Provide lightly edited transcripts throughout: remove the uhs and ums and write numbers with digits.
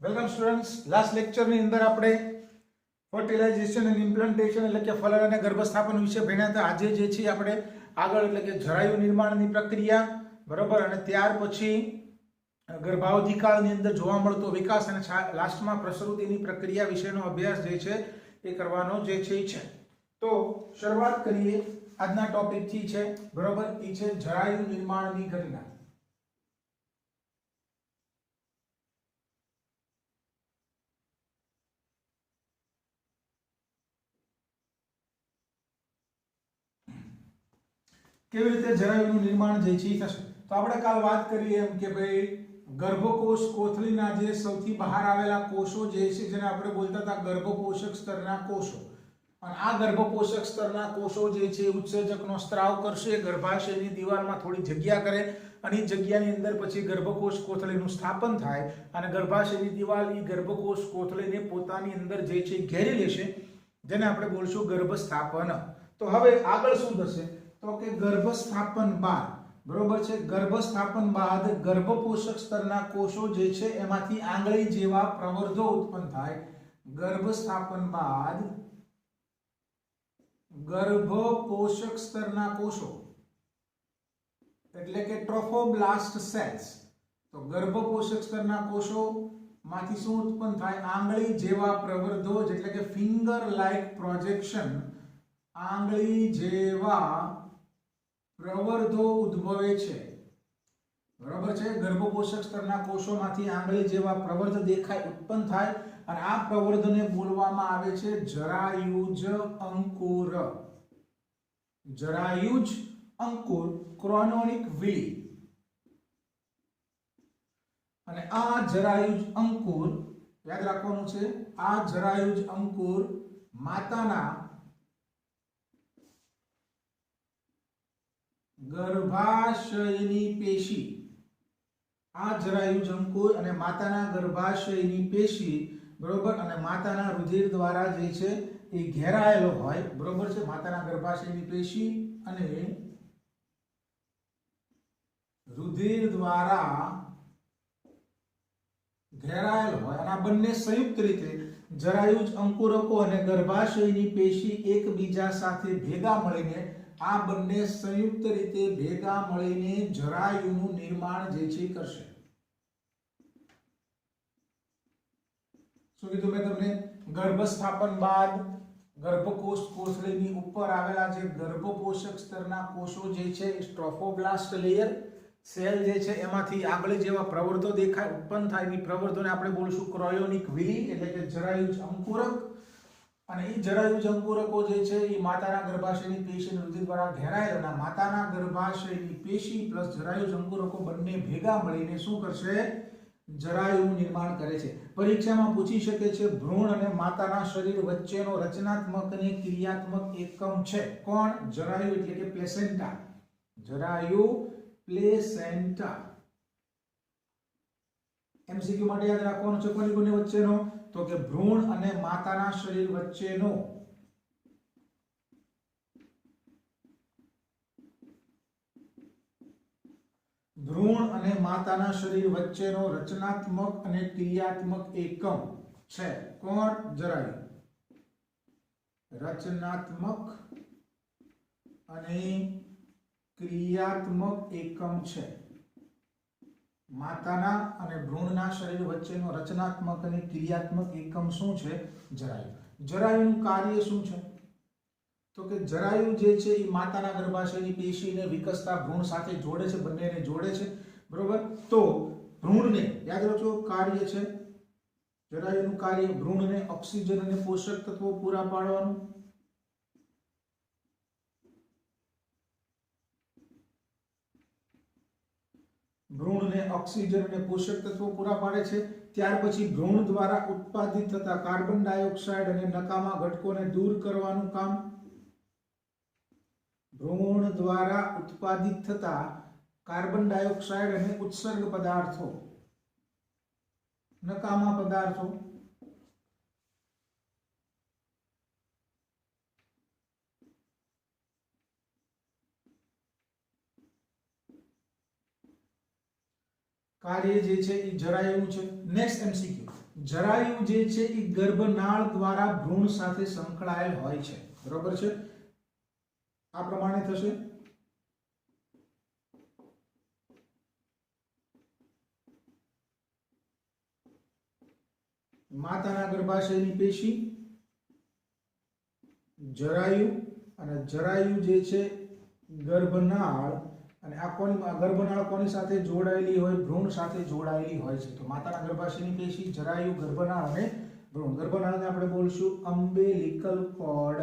Welcome students. Last લેક્ચરની અંદર આપણે fertilisation and implantation એટલે કે ફલન અને ગર્ભસ્થાપન વિશે ભણ્યા હતા. આજે જે છે આપણે આગળ એટલે કે જરાયુ નિર્માણની પ્રક્રિયા, બરોબર, અને ત્યાર પછી ગર્ભાવધિકાળની અંદર જોવા મળતો વિકાસ અને લાસ્ટમાં પ્રસૂતિની પ્રક્રિયા વિશેનો અભ્યાસ જે છે એ કરવાનો જે છે. તો શરૂઆત કરીએ આજના ટોપિકથી છે, બરોબર. એ છે જરાયુ નિર્માણની ઘટના. કેવી રીતે જરાયુનું નિર્માણ જે છે થશે? તો આપણે કાલ વાત કરી એમ કે ભાઈ ગર્ભકોષ કોથળીના જે સૌથી બહાર આવેલા કોષો જે છે જેને આપણે બોલતા હતા ગર્ભપોષક સ્તરના કોષો, અને આ ગર્ભપોષક સ્તરના કોષો જે છે ઉત્સેચકનો સ્ત્રાવ કરશે, ગર્ભાશયની દીવાલમાં થોડી જગ્યા કરે અને એ જગ્યાની અંદર પછી ગર્ભકોષ કોથળીનું સ્થાપન થાય અને ગર્ભાશયની દીવાલ એ ગર્ભકોષ કોથળીને પોતાની અંદર જે છે ઘેરી લેશે, જેને આપણે બોલશું ગર્ભસ્થાપન. તો હવે આગળ શું થશે? તો કે ગર્ભસ્થાપન બાદ, બરોબર છે, ગર્ભસ્થાપન બાદ ગર્ભપોષક સ્તરના કોષો જે છે એમાંથી આંગળી જેવા પ્રવર્ધો ઉત્પન્ન થાય. ગર્ભસ્થાપન બાદ ગર્ભપોષક સ્તરના કોષો એટલે કે ટ્રોફોબ્લાસ્ટ સેલ્સ. તો ગર્ભપોષક સ્તરના કોષો માંથી શું ઉત્પન્ન થાય? આંગળી જેવા પ્રવર્ધો એટલે કે ફિંગર લાઇક પ્રોજેક્શન. આંગળી જેવા પ્રવર્ધો ઉદ્ભવે છે, બરાબર છે. ગર્ભપોષક સ્તરના કોષોમાંથી આંગળી જેવા પ્રવર્ધ દેખાય ઉત્પન્ન થાય અને આ પ્રવર્ધને બોલવામાં આવે છે જરાયુજ અંકુર. જરાયુજ અંકુર, ક્રોનોનિક વિલી. અને આ જરાયુજ અંકુર યાદ રાખવાનું છે, આ જરાયુજ અંકુર માતાના ગર્ભાશયની પેશી, આ જરાયુજ અંકુર અને માતાના ગર્ભાશયની પેશી, બરોબર, અને માતાના રુધિર દ્વારા જે છે એ ઘેરાયેલો હોય, બરોબર છે. માતાના ગર્ભાશયની પેશી અને રુધિર દ્વારા ઘેરાયેલો હોય અને આ બંને સંયુક્ત રીતે જરાયુજ અંકુરકો અને ગર્ભાશયની પેશી એકબીજા સાથે ભેગા મળીને, આ બંને સંયુક્ત રીતે ભેગા મળીને જરાયુનું નિર્માણ જે છે કરશે. શું કીધું મેં તમને? ગર્ભસ્થાપન બાદ ગર્ભકોષ કોથળીની ઉપર આવેલા જે ગર્ભપોષક સ્તરના કોષો જે છે ટ્રોફોબ્લાસ્ટ લેયર સેલ જે છે એમાંથી આંગળી જેવા પ્રવર્ધો દેખાય ઉત્પન્ન થાય. એ પ્રવર્ધોને આપણે બોલશું ક્રોયોનિક વિલી એટલે કે જરાયુજ અંકુરક. અને એ જરાયુજ અંકુરકો જે છે એ માતાના ગર્ભાશયની પેશી રુધિર દ્વારા ઘેરાયેલા માતાના ગર્ભાશયની પેશી પ્લસ જરાયુજ અંકુરકો બંને ભેગા મળીને શું કરશે? જરાયુનું નિર્માણ કરે છે. પરીક્ષામાં પૂછી શકે છે ભ્રૂણ અને માતાના શરીર વચ્ચેનો રચનાત્મક અને ક્રિયાત્મક એકમ છે કોણ? જરાયુ એટલે કે પ્લેસેન્ટા. જરાયુ પ્લેસેન્ટા. એમસીક્યુ માટે યાદ રાખવાનું છે કોની કોની વચ્ચેનો? તો કે ભ્રૂણ અને માતાના શરીર વચ્ચેનો ભ્રૂણ અને માતાના શરીર વચ્ચેનો રચનાત્મક અને ક્રિયાત્મક એકમ છે કોણ? જરાયુ. રચનાત્મક અને ક્રિયાત્મક એકમ છે. માતાના અને ભ્રૂણના શરીર વચ્ચેનો રચનાત્મક અને ક્રિયાત્મક એકમ શું છે? જરાયુ. જરાયુનું કાર્ય શું છે? તો કે જરાયુ જે છે એ માતાના ગર્ભાશયની પેશીને વિકસતા ભ્રૂણ સાથે જોડે છે, બંનેને જોડે છે, બરોબર. તો ભ્રૂણને યાદ રાખજો કાર્ય છે જરાયુનું કાર્ય ભ્રૂણને ઓક્સિજન અને પોષક તત્વો પૂરા પાડવાનું. ભ્રૂણને ઓક્સિજન અને પોષક તત્વો પૂરા પાડે છે. ત્યાર પછી ભ્રૂણ દ્વારા ઉત્પાદિત થતા કાર્બન ડાયોક્સાઇડ અને નકામા ઘટકોને દૂર કરવાનું કામ. ભ્રૂણ દ્વારા ઉત્પાદિત થતા કાર્બન ડાયોક્સાઇડ અને ઉત્સર્ગ પદાર્થો, નકામા પદાર્થો, કાર્ય જે છે એ જરાયું છે. નેક્સ્ટ એમસીક્યુ, જરાયુ જે છે એ ગર્ભનાળ દ્વારા ભ્રૂણ સાથે સંકળાયેલ હોય છે, બરોબર છે? આ પ્રમાણે થશે. માતાના ગર્ભાશયની પેશી, જરાયુ, અને જરાયુ જે છે ગર્ભનાળ, અને આ ગર્ભનાળ કોની સાથે જોડાયેલી હોય? ભ્રૂણ સાથે જોડાયેલી હોય છે. તો માતાના ગર્ભાશયની પેશી, જરાયુ, ગર્ભનાળ અને ભ્રૂણ. ગર્ભનાળને આપણે બોલશું અમ્બેલિકલ કોર્ડ,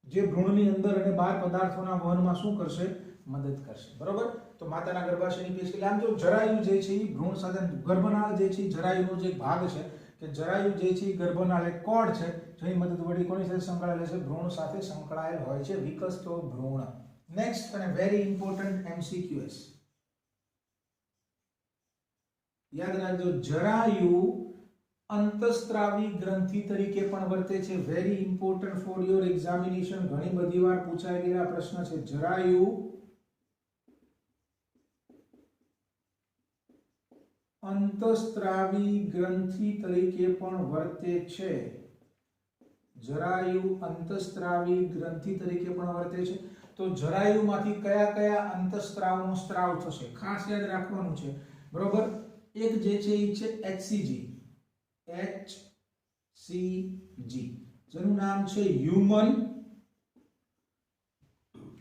જે ભ્રૂણની અંદર અને બહાર પદાર્થોના વહનમાં શું કરશે? મદદ કરશે, બરોબર? તો માતાના ગર્ભાશયની પેશી, એટલે આમ જો જરાયુ જે છે એ ભ્રૂણ સાથે, ગર્ભનાળ જે છે જરાયુનો જે ભાગ છે, કે જરાયુ જે છે ગર્ભનાળ એક કોર્ડ છે, જેની મદદ વડે કોની સાથે સંકળાયેલ છે? ભ્રૂણ સાથે સંકળાયેલ હોય છે, વિકસતો ભ્રૂણ. નેક્સ્ટ અને વેરી ઇમ્પોર્ટન્ટ MCQs યાદ રાખજો. જરાયુ અંતસ્ત્રાવી ગ્રંથિ તરીકે પણ વર્તે છે. Very important for your examination, ઘણી બધી વાર પૂછાઈ ગયેલા પ્રશ્ન છે. જરાયુ અંતસ્ત્રાવી ગ્રંથિ તરીકે પણ વર્તે છે. જરાયુ અંતસ્ત્રાવી ગ્રંથિ તરીકે પણ વર્તે છે. તો જરાયુમાંથી કયા કયા અંતસ્ત્રાવનો સ્ત્રાવ થશે? ખાસ યાદ રાખવાનું છે, બરોબર? એક જે છે એ છે HCG, જેનું નામ છે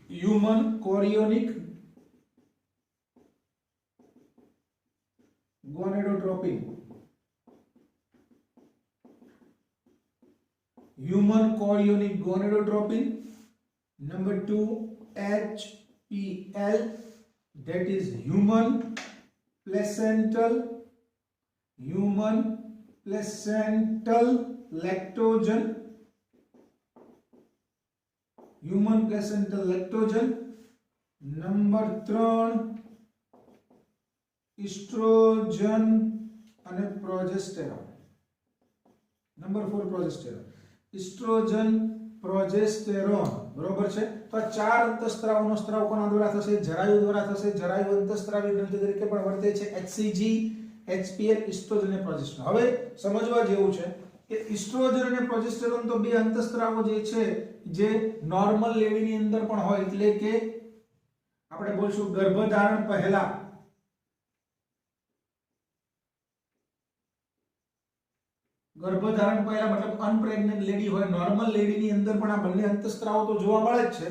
human chorionic ગોનેડોટ્રોપિન. Human chorionic gonadotropin. Number 2, HPL, that is human placental lactogen. Human placental lactogen. Number 3, estrogen અને progesterone. Number 4, progesterone. Oestrogen, progesterone, બરોબર છે? તો આ ચાર અંતસ્ત્રાવનો સ્ત્રાવ કોના દ્વારા થશે? જરાયુ દ્વારા થશે. જરાયુ અંતસ્ત્રાવી ગ્રંથિ તરીકે પણ વર્તે છે. HCG, HPL, ઇસ્ટ્રોજન અને પ્રોજેસ્ટેરોન. હવે સમજવા જેવું છે કે ઇસ્ટ્રોજન અને પ્રોજેસ્ટેરોન તો બે અંતસ્ત્રાવો જે છે જે નોર્મલ લેડીની અંદર પણ હોય, એટલે કે આપણે બોલશું ગર્ભધારણ પહેલા મતલબ અનપ્રેગ્નન્ટ લેડી હોય, નોર્મલ લેડીની અંદર પણ આ બંને અંતસ્ત્રાવો તો જોવા મળે જ છે.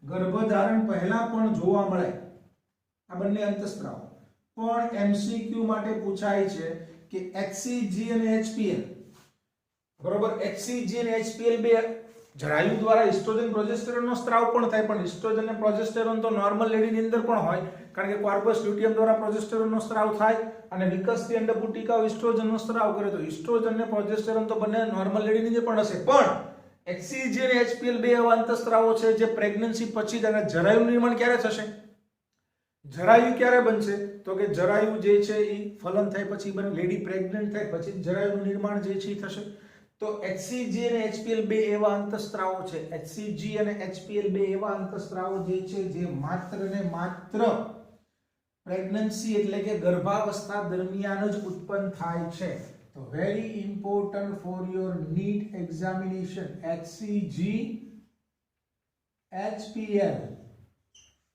ગર્ભધારણ પહેલા પણ જોવા મળે આ બંને અંતસ્ત્રાવો. પણ MCQ માટે પૂછાય છે કે HCG અને HPL, બરોબર? HCG અને HPL બે જરાયુ દ્વારા ઇસ્ટ્રોજન પ્રોજેસ્ટેરોનનો સ્ત્રાવ પણ થાય, પણ ઇસ્ટ્રોજન અને પ્રોજેસ્ટેરોન તો નોર્મલ લેડીની અંદર પણ હોય, કારણ કે કોર્પસ લ્યુટિયમ દ્વારા પ્રોજેસ્ટેરોનનો સ્ત્રાવ થાય અને વિકસતી અંડપુટિકા ઇસ્ટ્રોજનનો સ્ત્રાવ કરે. તો ઇસ્ટ્રોજન અને પ્રોજેસ્ટેરોન તો બંને નોર્મલ લેડીની અંદર પણ હશે, પણ HCG અને HPL બે એવા અંતસ્ત્રાવો છે જે પ્રેગ્નન્સી પછી જ, અને જરાયુનું નિર્માણ ક્યારે થશે? જરાયુ ક્યારે બનશે? તો કે જરાયુ જે છે એ ફલન થાય પછી બને, લેડી પ્રેગ્નન્ટ થાય પછી જરાયુનું નિર્માણ જે છે એ થશે. તો HCG અને HPL બે એવા અંતસ્ત્રાવો છે. HCG અને HPL બે એવા અંતસ્ત્રાવો જે છે જે માત્ર ને માત્ર પ્રેગ્નન્સી એટલે કે ગર્ભાવસ્થા દરમિયાન જ ઉત્પન્ન થાય છે. તો very important for your NEET examination, HCG, HPL,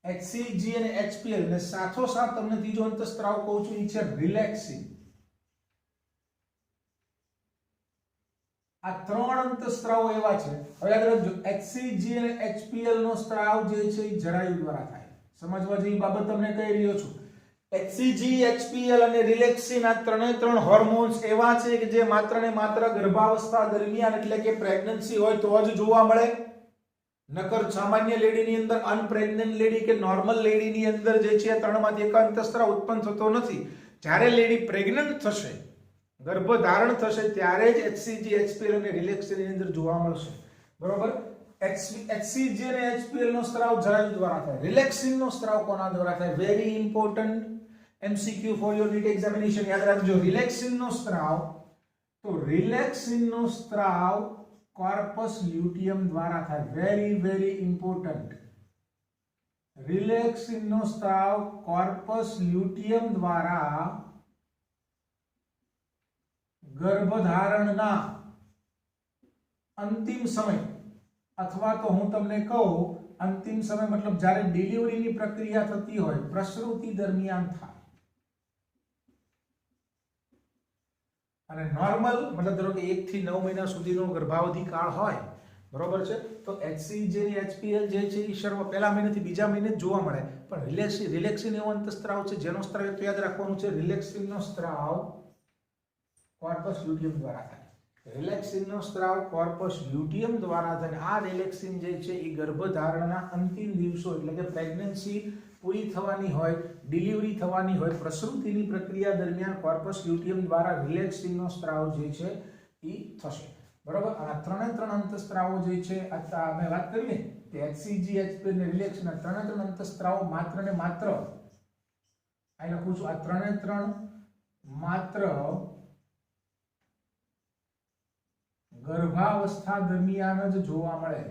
HCG અને HPL, અને સાથોસાથ તમને ત્રીજો અંતસ્ત્રાવ કહું છું, એ છે રિલેક્સિન. આ ત્રણ અંતસ્ત્રાવો એવા છે. હવે યાદ રાખજો, HCG અને HPL નો સ્ત્રાવ જે છે એ જરાયુ દ્વારા થાય. સમજવા જેવી બાબત તમને કહી રહ્યો છું. HCG, HPL અને રિલેક્સિન આ ત્રણ હોર્મોન્સ એવા છે કે જે માત્ર ને માત્ર ગર્ભાવસ્થા દરમિયાન એટલે કે પ્રેગ્નન્સી હોય તો જ જોવા મળે. નકર સામાન્ય લેડીની અંદર, અનપ્રેગ્નન્ટ લેડી કે નોર્મલ લેડીની અંદર જે છે ત્રણમાંથી એક અંતસ્ત્રાવ ઉત્પન્ન થતો નથી. જ્યારે લેડી પ્રેગ્નન્ટ થશે, ગર્ભધારણ થશે, ત્યારે જ HCG, HPL અને રિલેક્સિનની અંદર જોવા મળશે, બરોબર? HCG અને HPL નો સ્ત્રાવ જરાયુ દ્વારા થાય. રિલેક્સિન નો સ્ત્રાવ કોના દ્વારા થાય? Very important MCQ for your NEET examination. યાદ રાખજો, રિલેક્સિન નો સ્ત્રાવ, તો રિલેક્સિન નો સ્ત્રાવ કોર્પસ લ્યુટિયમ દ્વારા થાય. Very important. રિલેક્સિનનો સ્ત્રાવ કોર્પસ લ્યુટિયમ દ્વારા ગર્ભધારણના અંતિમ સમય, અથવા તો હું તમને કહું અંતિમ સમય મતલબ જ્યારે ડિલિવરીની પ્રક્રિયા થતી હોય પ્રસૂતિ દરમિયાન થાય. અને નોર્મલ મતલબ ધારો કે 1 થી 9 મહિના સુધીનો ગર્ભાવધિ કાળ હોય, બરોબર છે, તો HCG HPL જે છે એ પહેલા મહિનાથી બીજા મહિને જ જોવા મળે. પણ રિલેક્સિન એવો અંતસ્ત્રાવ છે જેનો સ્ત્રાવ તો યાદ રાખવાનું છે, રિલેક્સિનનો સ્ત્રાવ કોર્પસ લ્યુટિયમ દ્વારા થાય. રિલેક્સિનનો સ્ત્રાવ કોર્પસ લ્યુટિયમ દ્વારા થાય. આ રિલેક્સિન જે છે એ ગર્ભધારણના અંતિમ દિવસો એટલે કે પ્રેગ્નન્સી પૂરી થવાની હોય, ડિલિવરી થવાની હોય, પ્રસૂતિની પ્રક્રિયા દરમિયાન કોર્પસ લ્યુટિયમ દ્વારા રિલેક્સિનનો સ્ત્રાવ જે છે એ થશે. બરોબર. આ ત્રણ અંતસ્ત્રાવો જે છે મેં વાત કરી ને કે HCG HPL ને રિલેક્સિન, ત્રણ અંતસ્ત્રાવો માત્ર ને માત્ર અહીં લખું છું, આ ત્રણ માત્ર ગર્ભાવસ્થા દરમિયાન જ જોવા મળે.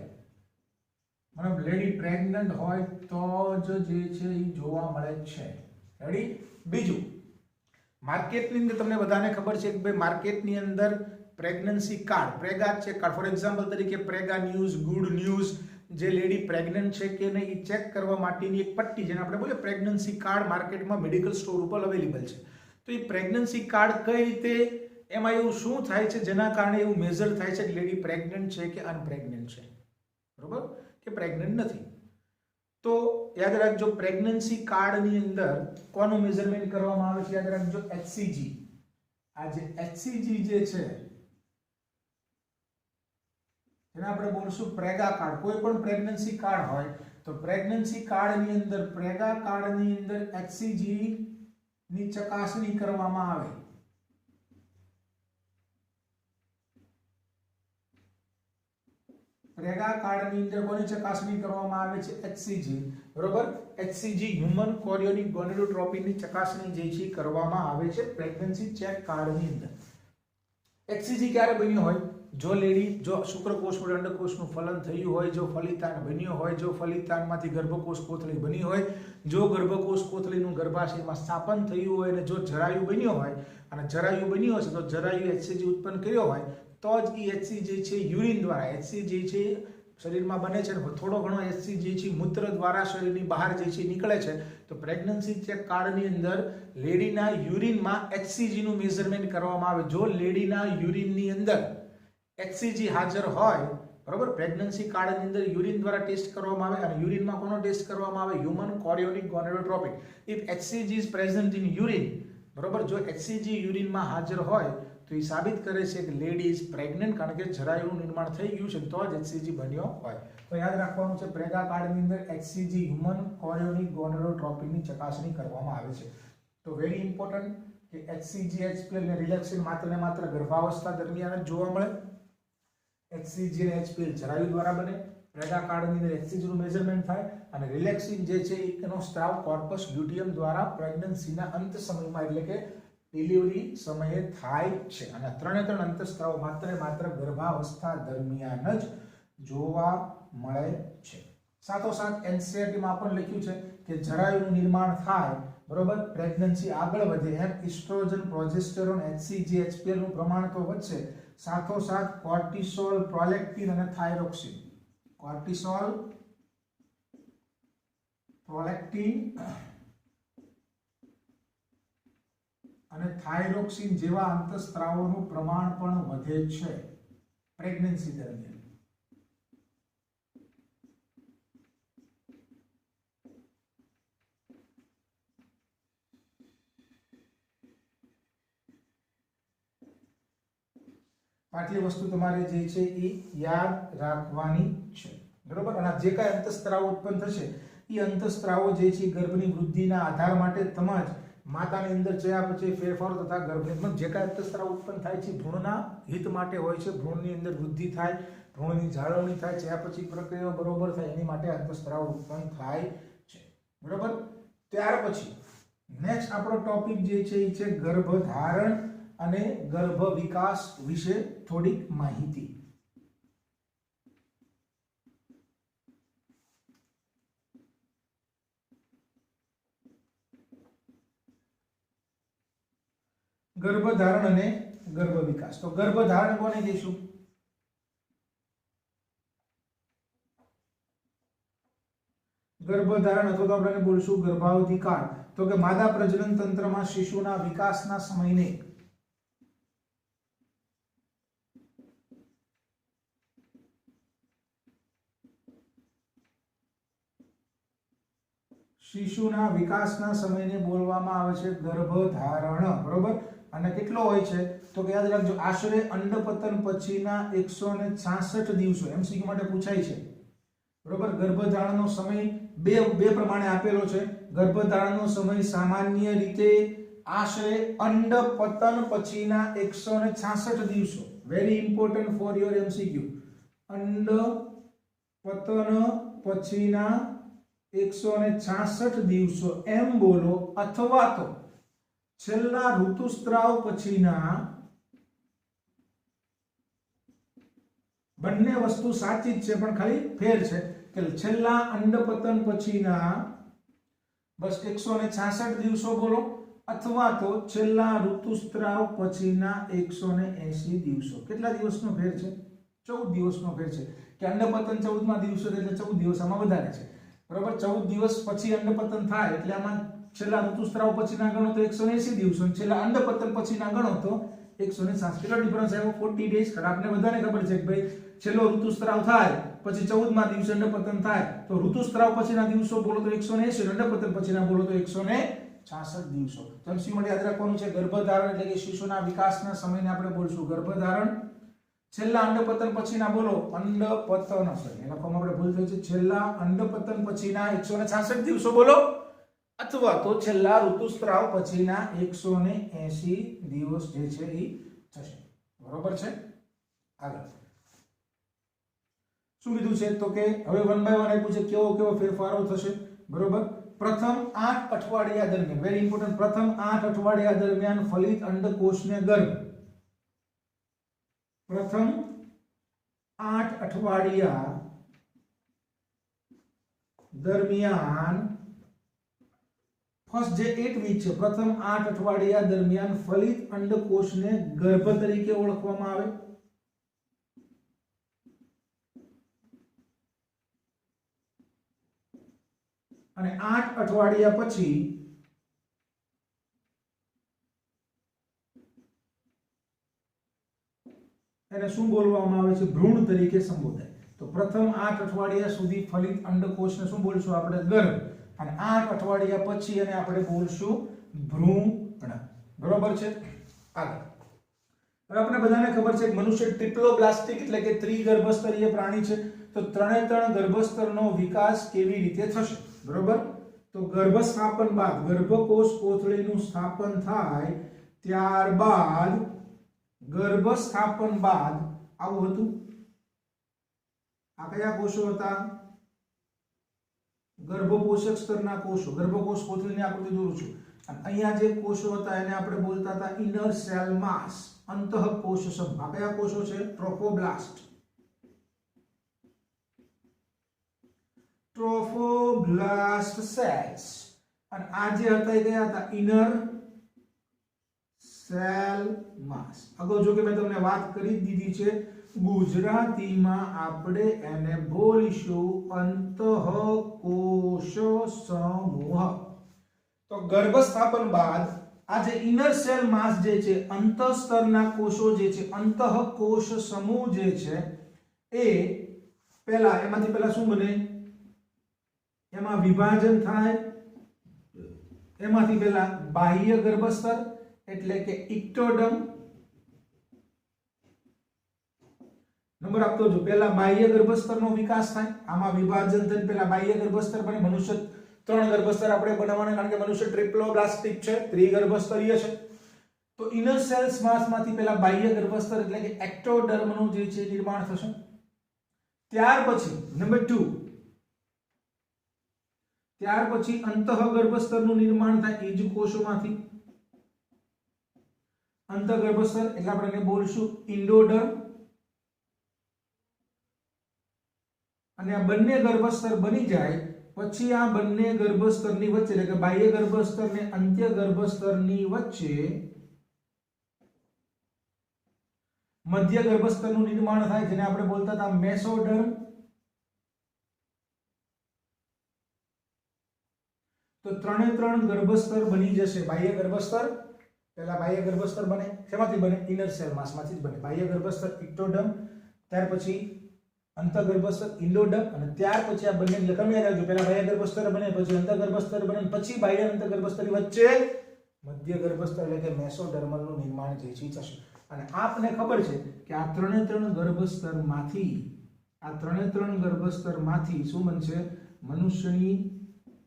મતલબ લેડી પ્રેગ્નન્ટ હોય તો જ જે છે એ જોવા મળે છે. રેડી. બીજું, માર્કેટની અંદર તમને બધાને ખબર છે કે ભાઈ માર્કેટની અંદર pregnancy card, Prega check card, for example તરીકે પ્રેગા ન્યૂઝ, ગુડ ન્યૂઝ, જે લેડી પ્રેગ્નન્ટ છે કે નહીં એ ચેક કરવા માટેની એક પટ્ટી, જેને આપણે બોલીએ પ્રેગ્નન્સી કાર્ડ, માર્કેટમાં મેડિકલ સ્ટોર ઉપર અવેલેબલ છે. તો એ પ્રેગ્નન્સી કાર્ડ કઈ રીતે, એમાં એવું શું થાય છે જેના કારણે એવું મેજર થાય છે કે લેડી પ્રેગ્નન્ટ છે કે અનપ્રેગ્નન્ટ છે, બરોબર, કે પ્રેગ્નન્ટ નથી. તો યાદ રાખજો પ્રેગ્નન્સી કાર્ડની અંદર કોનું મેઝરમેન્ટ કરવામાં આવે છે, યાદ રાખજો HCG. આ જે HCG જે છે જેને આપણે બોલશું પ્રેગા કાર્ડ. કોઈ પણ પ્રેગ્નન્સી કાર્ડ હોય તો પ્રેગ્નન્સી કાર્ડની અંદર, પ્રેગા કાર્ડની અંદર HCG ની ચકાસણી કરવામાં આવે. પ્રેગા કાર્ડની અંદર કોની ચકાસણી કરવામાં આવે છે, HCG, બરોબર. HCG હ્યુમન કોરિયોનિક ગોનેડોટ્રોપિનની ચકાસણી જે છે કરવામાં આવે છે પ્રેગ્નન્સી ચેક કાર્ડની અંદર. HCG ક્યારે બન્યું હોય, જો લેડી, જો શુક્રકોષ વડે અંડકોષનું ફલન થયું હોય, જો ફલિતાંડ બન્યો હોય, જો ફલિતાંડમાંથી ગર્ભકોષ કોથળી બની હોય, જો ગર્ભકોષ કોથળીનું ગર્ભાશયમાં સ્થાપન થયું હોય, અને જો જરાયુ બન્યો હોય, અને જરાયુ બન્યો હશે તો જરાયુ HCG ઉત્પન્ન કર્યો હોય તો જ એ HCG છે યુરિન દ્વારા, HCG છે શરીરમાં બને છે, થોડો ઘણો HCG છે મૂત્ર દ્વારા શરીરની બહાર જે છે નીકળે છે. તો પ્રેગ્નન્સી ચેક કાર્ડની અંદર લેડીના યુરિનમાં HCG નું મેઝરમેન્ટ કરવામાં આવે. જો લેડીના યુરિનની અંદર HCG હાજર હોય, બરોબર, પ્રેગ્નન્સી કાર્ડની અંદર યુરિન દ્વારા ટેસ્ટ કરવામાં આવે, અને યુરિનમાં કોનો ટેસ્ટ કરવામાં આવે, human chorionic gonadotropin. If HCG is present in urine, બરોબર, જો HCG યુરિનમાં હાજર હોય તો એ સાબિત કરે છે કે લેડી ઇઝ પ્રેગ્નન્ટ, કારણ કે જરાયુનું નિર્માણ થઈ ગયું છે તો જ HCG બન્યો હોય. તો યાદ રાખવાનું છે પ્રેગા કાર્ડની અંદર HCG હ્યુમન કોરિયોનિક ગોનેડોટ્રોપિનની ચકાસણી કરવામાં આવે છે. તો વેરી ઇમ્પોર્ટન્ટ કે HCG HPL ને રિલેક્સિન માત્ર ને માત્ર ગર્ભાવસ્થા દરમિયાન જ જોવા મળે. HCG અને HPL જરાયુ દ્વારા બને. પ્રેગા કાર્ડની અંદર HCG નું મેઝરમેન્ટ થાય, અને રિલેક્સિન જે છે એનો સ્ત્રાવ કોર્પસ લ્યુટિયમ દ્વારા પ્રેગ્નન્સીના અંત સમયમાં એટલે કે ડિલિવરી સમયે થાય છે. અને ત્રણ અંતસ્ત્રાવ માત્ર ને માત્ર ગર્ભાવસ્થા દરમિયાન જ જોવા મળે છે. સાથોસાથ NCERT માં પણ લખ્યું છે કે જરાયુનું નિર્માણ થાય, બરોબર, પ્રેગ્નન્સી આગળ વધે એમ ઇસ્ટ્રોજન, પ્રોજેસ્ટેરોન, HCG HPL નું પ્રમાણ તો વધશે, સાથોસાથ કોર્ટિસોલ, પ્રોલેક્ટિન અને થાઇરોક્સિન, કોર્ટિસોલ, પ્રોલેક્ટિન અને થાઇરોક્સિન જેવા અંતસ્ત્રાવોનું પ્રમાણ પણ વધે છે પ્રેગ્નન્સી દરમિયાન. આટલી વસ્તુ તમારે જે છે એ યાદ રાખવાની છે, બરોબર. અને જે કાંઈ અંતસ્ત્રાવો ઉત્પન્ન થશે એ અંતસ્ત્રાવો જે છે ગર્ભની વૃદ્ધિના આધાર માટે તેમજ માતાની અંદર ચયાપચય ફેરફારો તથા ગર્ભની જે કાંઈ અંતસ્ત્રાવ ઉત્પન્ન થાય છે ભ્રૂણના હિત માટે હોય છે. ભ્રૂણની અંદર વૃદ્ધિ થાય, ભ્રૂણની જાળવણી થાય, ચયાપચય પ્રક્રિયા બરોબર થાય એની માટે અંતસ્ત્રાવ ઉત્પન્ન થાય છે, બરોબર. ત્યાર પછી નેક્સ્ટ આપણો ટોપિક જે છે એ છે ગર્ભધારણ અને ગર્ભ વિકાસ વિશે થોડીક માહિતી. ગર્ભધારણ અને ગર્ભ વિકાસ. તો ગર્ભધારણ કોને કહીશું? ગર્ભધારણ અથવા તો આપણે બોલશું ગર્ભાવધિ કાળ. તો કે માદા પ્રજનન તંત્રમાં શિશુના વિકાસના સમયને બોલવામાં આવે છે ગર્ભધારણ. બરોબર. અને કેટલો હોય છે? તો કે યાદ રાખજો, આશરે અંડપતન પછીના 166 દિવસો. એમસીક્યુ માટે પૂછાય છે. બરોબર. ગર્ભધારણનો સમય બે પ્રમાણે આપેલો છે. ગર્ભધારણનો સમય સામાન્ય રીતે આશરે અંડપતન પછીના 166 દિવસો. Very important for your MCQ. અંડપતન પછીના 166 દિવસો એમ બોલો, અથવા તો છેલ્લા ઋતુસ્ત્રાવ પછીના, બંને વસ્તુ સાચી જ છે પણ ખાલી ફેર છે કે છેલ્લા અંડપતન પછીના બસ 166 દિવસો બોલો, અથવા તો છેલ્લા ઋતુસ્ત્રાવ પછીના 180 દિવસો. કેટલા દિવસનો ફેર છે? 14 દિવસનો ફેર છે. કે અંડપતન 14મા દિવસે એટલે 14 દિવસ આમાં વધારે છે. બરોબર. 14 દિવસ પછી અંડપતન થાય એટલે આમાં છેલ્લા ઋતુસ્ત્રાવ પછીના ગણો તો 180 દિવસો, છેલ્લા અંડપતન પછીના ગણો તો 160. કેટલો ડિફરન્સ આવ્યો? 40 ડેઝ. આપને બધાને ખબર છે કે ભાઈ છેલ્લો ઋતુસ્ત્રાવ થાય પછી 14મા દિવસે અંડપતન થાય તો ઋતુસ્ત્રાવ પછીના દિવસો બોલો તો 180, અંડપતન પછીના બોલો તો 166 દિવસો. એમસીક્યુ માટે યાદ રાખવાનું છે ગર્ભધારણ એટલે કે શિશુના વિકાસના સમયને આપણે બોલશું ગર્ભધારણ. છેલ્લા અંડપતન પછીના બોલો અંડપતન. એના ફોર્મ આપણે ભૂલ થઈ છે. છેલ્લા અંડપતન પછીના 166 દિવસો બોલો, અથવા તો છેલ્લા ઋતુસ્ત્રાવ પછીના 180 દિવસ જે છે એ થશે. બરોબર છે. આગળ શું કીધું છે? તો કે હવે 1 બાય 1 આપ્યું છે. કેવો ફેરફારો થશે? બરોબર. પ્રથમ 8 અઠવાડિયા દરમિયાન, વેરી ઇમ્પોર્ટન્ટ, પ્રથમ 8 અઠવાડિયા દરમિયાન ફલિત અંડકોષને ગર્ભ, પ્રથમ 8 અઠવાડિયા દરમિયાન, ફર્સ્ટ જે 8 વીક છે, પ્રથમ 8 અઠવાડિયા દરમિયાન ફલિત અંડકોષને ગર્ભ તરીકે ઓળખવામાં આવે. અને 8 અઠવાડિયા પછી એને શું બોલવામાં આવે છે? ભ્રૂણ તરીકે સંબોધાય. તો પ્રથમ 8 અઠવાડિયા સુધી ફલિત અંડકોષને શું બોલશું આપણે? ગર્ભ. અને 8 અઠવાડિયા પછી એને આપણે બોલશું ભ્રૂણ. બરોબર છે. આગળ હવે આપણે બધાને ખબર છે કે મનુષ્ય ટ્રિપ્લોબ્લાસ્ટિક એટલે કે ત્રિગર્ભસ્તરીય પ્રાણી છે. તો ત્રણે ત્રણ ગર્ભસ્તરનો વિકાસ કેવી રીતે થશે? બરોબર. તો ગર્ભસ્થાપન બાદ, ગર્ભકોષ કોથળીનું સ્થાપન થાય ત્યારબાદ, ગર્ભસ્થાપન બાદ આવું હતું. આ કયા કોષો હતા? ગર્ભપોષક સ્તરના કોષો. ગર્ભકોષ કોથળીની આકૃતિ દોરું છું. અને અહીંયા જે કોષો હતા એને આપણે બોલતા હતા ઇનર સેલ માસ, અંતઃકોષ સમૂહ. આ કયા કોષો છે? ટ્રોફોબ્લાસ્ટ. ટ્રોફોબ્લાસ્ટ સેલ્સ. અને આ જે હતા એ કયા હતા? ઇનર સેલ માસ. અગાઉ જો કે મેં તમને વાત કરી દીધી છે, ગુજરાતીમાં આપણે એને બોલીશું અંતઃકોષ સમૂહ. તો ગર્ભસ્થાપન બાદ આ જે ઇનર સેલ માસ જે છે, અંતઃસ્તરના કોષો જે છે, અંતઃકોષ સમૂહ જે છે એ એમાંથી પહેલા શું બને? એમાં વિભાજન થાય. એમાંથી પહેલા બાહ્ય ગર્ભસ્તર એટલે કે ઇક્ટોડર્મ. નંબર આપતો જો, પહેલા બાહ્ય ગર્ભસ્તરનો વિકાસ થાય. આમાં વિભાજન થઈને પહેલા બાહ્ય ગર્ભસ્તર બને. મનુષ્ય 3 ગર્ભસ્તર આપણે બનાવવાના, કારણ કે મનુષ્ય ટ્રિપ્લોબ્લાસ્ટિક છે, ત્રિગર્ભસ્તરીય છે. તો ઇનર સેલ્સ માસમાંથી પહેલા બાહ્ય ગર્ભસ્તર એટલે કે એક્ટોડર્મનું જે છે નિર્માણ થશે. ત્યાર પછી નંબર 2, ત્યાર પછી અંતઃગર્ભસ્તરનું નિર્માણ થાય એ જ કોષોમાંથી. અંતઃગર્ભસ્તર એટલે આપણે એને બોલશું ઇન્ડોડર્મ. અને આ બંને ગર્ભસ્તર બની જાય પછી આ બંને ગર્ભસ્તરની વચ્ચે એટલે કે બાહ્ય ગર્ભસ્તર ને અંત્ય ગર્ભસ્તરની વચ્ચે મધ્ય ગર્ભસ્તરનું નિર્માણ થાય જેને આપણે બોલતા હતા મેસોડર્મ. તો ત્રણે ત્રણ ગર્ભસ્તર બની જશે. બાહ્ય ગર્ભસ્તર, પહેલા બાહ્ય ગર્ભસ્તર બને, શેમાંથી બને? ઇનર સેલ માસમાંથી જ બને. બાહ્ય ગર્ભસ્તર ઇક્ટોડર્મ, ત્યાર પછી અંતઃગર્ભસ્તર ઇન્ડોડર્મ, અને ત્યાર પછી આ બંને લખમ યાદ રાખજો, પહેલા બાહ્ય ગર્ભસ્તર બને, પછી અંતઃગર્ભસ્તર બને, પછી બાહ્ય અંતઃગર્ભસ્તરની વચ્ચે મધ્ય ગર્ભસ્તર એટલે કે મેસોડર્મલનું નિર્માણ જે છે થશે. અને આપને ખબર છે કે આ ત્રણે ત્રણ ગર્ભસ્તરમાંથી શું બનશે? મનુષ્યની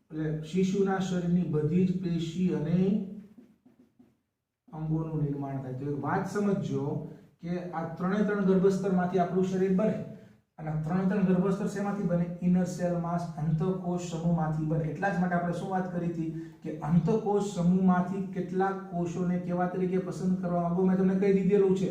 એટલે શિશુના શરીરની બધી જ પેશી અને અંગોનું નિર્માણ થાય. તો એક વાત સમજજો કે આ ત્રણે ત્રણ ગર્ભસ્તરમાંથી આપણું શરીર બને, અને ત્રણે ત્રણ ગર્ભસ્તર શેમાંથી બને? ઇનર સેલ માસ અંતઃકોષ સમૂહમાંથી બને. એટલા જ માટે આપણે શું વાત કરી હતી કે અંતઃકોષ સમૂહમાંથી કેટલાક કોષોને કેવા તરીકે પસંદ કરવામાં આવે? મેં તમને કહી દીધેલું છે